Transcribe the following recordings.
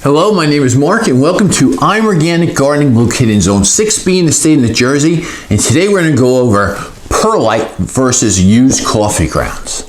Hello, my name is Mark and welcome to I'm Organic Gardening, located in Zone 6B in the state of New Jersey. And today we're going to go over perlite versus used coffee grounds.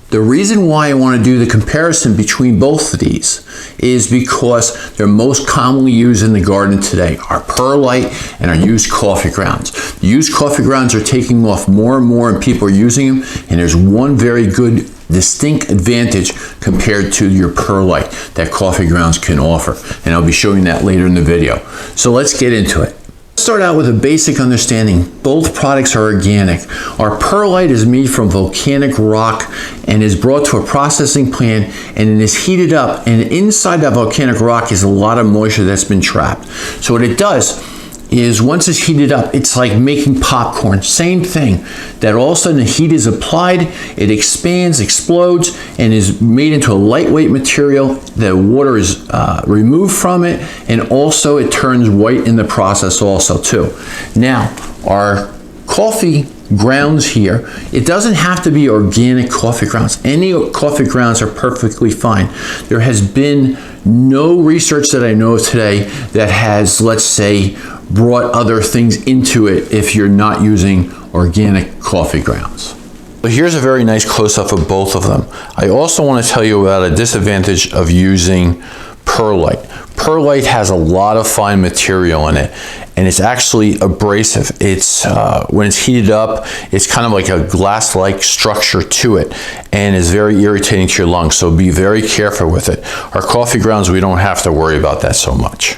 The reason why I want to do the comparison between both of these is because they're most commonly used in the garden today, our perlite and our used coffee grounds. The used coffee grounds are taking off more and more and people are using them, and there's one very good distinct advantage compared to your perlite that coffee grounds can offer, and I'll be showing that later in the video. So let's get into it. Let's start out with a basic understanding. Both products are organic. Our perlite is made from volcanic rock and is brought to a processing plant, and it is heated up, and inside that volcanic rock is a lot of moisture that's been trapped. So what it does is once it's heated up, it's like making popcorn. Same thing, that all of a sudden the heat is applied, it expands, explodes, and is made into a lightweight material. The water is removed from it, and also it turns white in the process also too. Now, our coffee grounds here, it doesn't have to be organic coffee grounds. Any coffee grounds are perfectly fine. There has been no research that I know of today that has, let's say, brought other things into it if you're not using organic coffee grounds. But here's a very nice close-up of both of them. I also want to tell you about a disadvantage of using perlite. Perlite has a lot of fine material in it, and it's actually abrasive. It's when it's heated up, it's kind of like a glass-like structure to it, and is very irritating to your lungs, so be very careful with it. Our coffee grounds, we don't have to worry about that so much.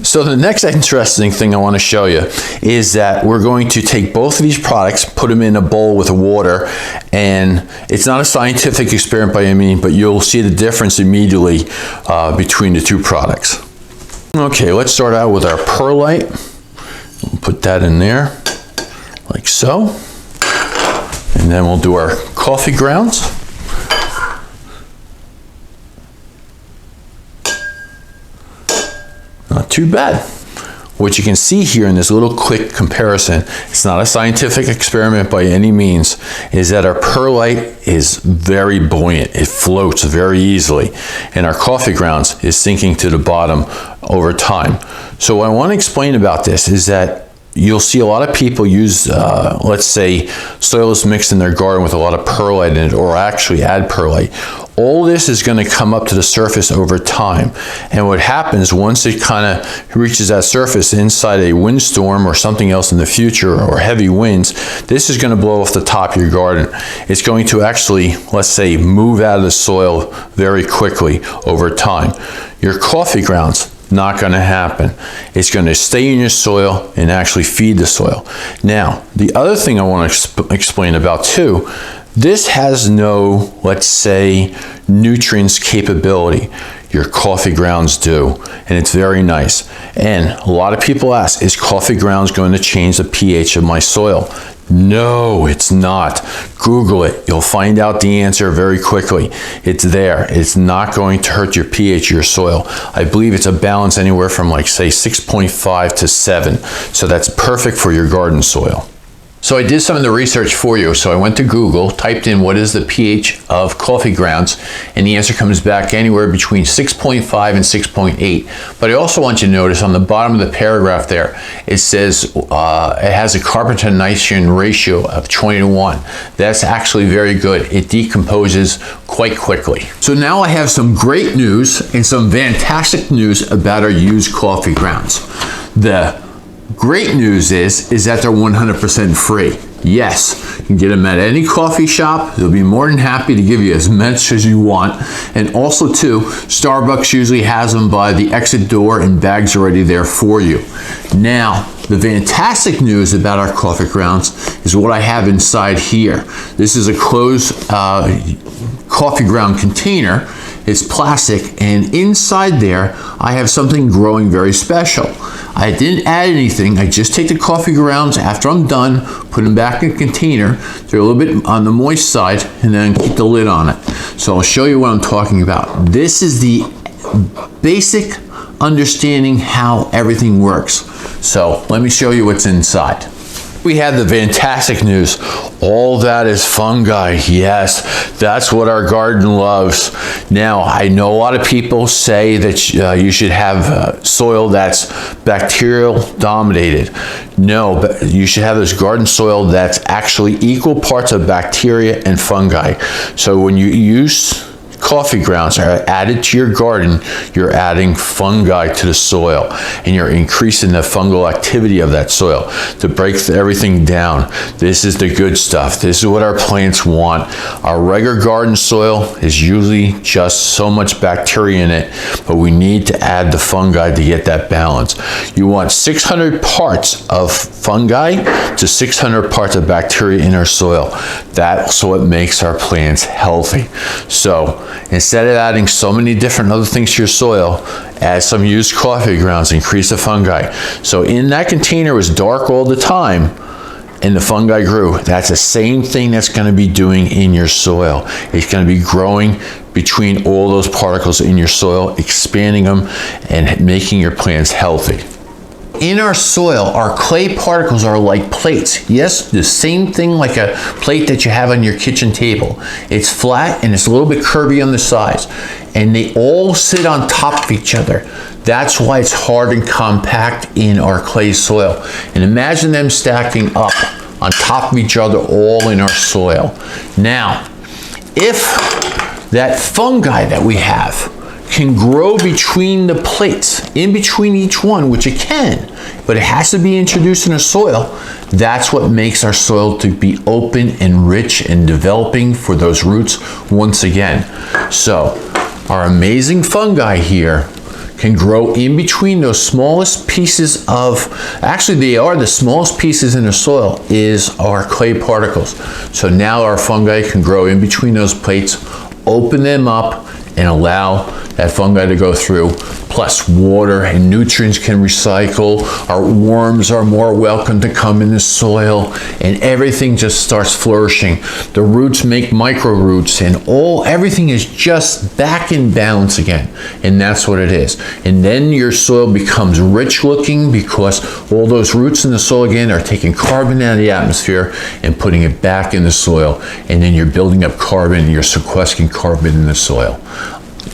So the next interesting thing I want to show you is that we're going to take both of these products, put them in a bowl with water, and it's not a scientific experiment by any means, but you'll see the difference immediately between the two products. Okay, let's start out with our perlite. We'll put that in there like so, and then we'll do our coffee grounds. Not too bad. What you can see here in this little quick comparison, it's not a scientific experiment by any means, is that our perlite is very buoyant. It floats very easily, and our coffee grounds is sinking to the bottom over time. So what I want to explain about this is that you'll see a lot of people use, let's say, soilless mix in their garden with a lot of perlite in it, or actually add perlite. All this is going to come up to the surface over time. And what happens once it kind of reaches that surface inside a windstorm or something else in the future, or heavy winds, this is going to blow off the top of your garden. It's going to actually, let's say, move out of the soil very quickly over time. Your coffee grounds, not going to happen. It's going to stay in your soil and actually feed the soil. Now, the other thing I want to explain about too, this has no, let's say, nutrients capability. Your coffee grounds do, and it's very nice. And a lot of people ask, is coffee grounds going to change the pH of my soil? No, it's not. Google it. You'll find out the answer very quickly. It's there. It's not going to hurt your pH of your soil. I believe it's a balance anywhere from, like, say, 6.5 to 7. So that's perfect for your garden soil. So I did some of the research for you. So I went to Google, typed in what is the pH of coffee grounds, and the answer comes back anywhere between 6.5 and 6.8. But I also want you to notice on the bottom of the paragraph there, it says it has a carbon to nitrogen ratio of 20:1. That's actually very good. It decomposes quite quickly. So now I have some great news and some fantastic news about our used coffee grounds. The great news is that they're 100% free. Yes, you can get them at any coffee shop. They'll be more than happy to give you as much as you want. And also too, Starbucks usually has them by the exit door and bags already there for you. Now, the fantastic news about our coffee grounds is what I have inside here. This is a closed coffee ground container. It's plastic, and inside there I have something growing very special. I didn't add anything. I just take the coffee grounds after I'm done, put them back in a container. They're a little bit on the moist side, and then keep the lid on it. So I'll show you what I'm talking about. This is the basic understanding how everything works. So let me show you what's inside. We have the fantastic news. All that is fungi. Yes, that's what our garden loves. Now, I know a lot of people say that you should have soil that's bacterial dominated. No, but you should have this garden soil that's actually equal parts of bacteria and fungi. So when you use coffee grounds are added to your garden, you're adding fungi to the soil and you're increasing the fungal activity of that soil to break everything down. This is the good stuff. This is what our plants want. Our regular garden soil is usually just so much bacteria in it, but we need to add the fungi to get that balance. You want 600 parts of fungi to 600 parts of bacteria in our soil. That's what makes our plants healthy. So instead of adding so many different other things to your soil, add some used coffee grounds, increase the fungi. So in that container was dark all the time and the fungi grew. That's the same thing that's going to be doing in your soil. It's going to be growing between all those particles in your soil, expanding them and making your plants healthy. In our soil, our clay particles are like plates. Yes, the same thing like a plate that you have on your kitchen table. It's flat and it's a little bit curvy on the sides, and they all sit on top of each other. That's why it's hard and compact in our clay soil. And imagine them stacking up on top of each other all in our soil. Now, if that fungi that we have can grow between the plates, in between each one, which it can, but it has to be introduced in the soil. That's what makes our soil to be open and rich and developing for those roots once again. So our amazing fungi here can grow in between those smallest pieces of, actually they are the smallest pieces in the soil is our clay particles. So now our fungi can grow in between those plates, open them up and allow that fungi to go through, plus water and nutrients can recycle. Our worms are more welcome to come in the soil and everything just starts flourishing. The roots make micro roots and everything is just back in balance again. And that's what it is. And then your soil becomes rich looking because all those roots in the soil again are taking carbon out of the atmosphere and putting it back in the soil. And then you're building up carbon and you're sequestering carbon in the soil.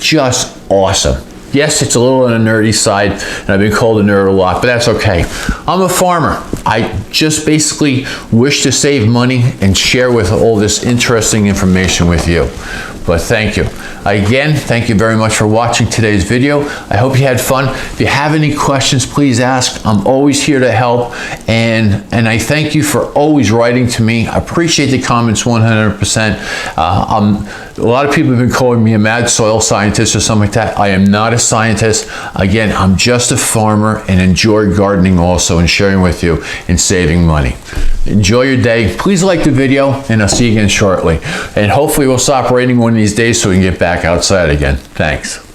Just awesome. Yes, it's a little on the nerdy side, and I've been called a nerd a lot, but that's okay. I'm a farmer. I just basically wish to save money and share with all this interesting information with you. But thank you. Again, thank you very much for watching today's video. I hope you had fun. If you have any questions, please ask. I'm always here to help. And I thank you for always writing to me. I appreciate the comments 100%. A lot of people have been calling me a mad soil scientist or something like that. I am not a scientist. Again, I'm just a farmer and enjoy gardening also and sharing with you and saving money. Enjoy your day. Please like the video and I'll see you again shortly. And hopefully we'll stop raining one of these days so we can get back outside again. Thanks.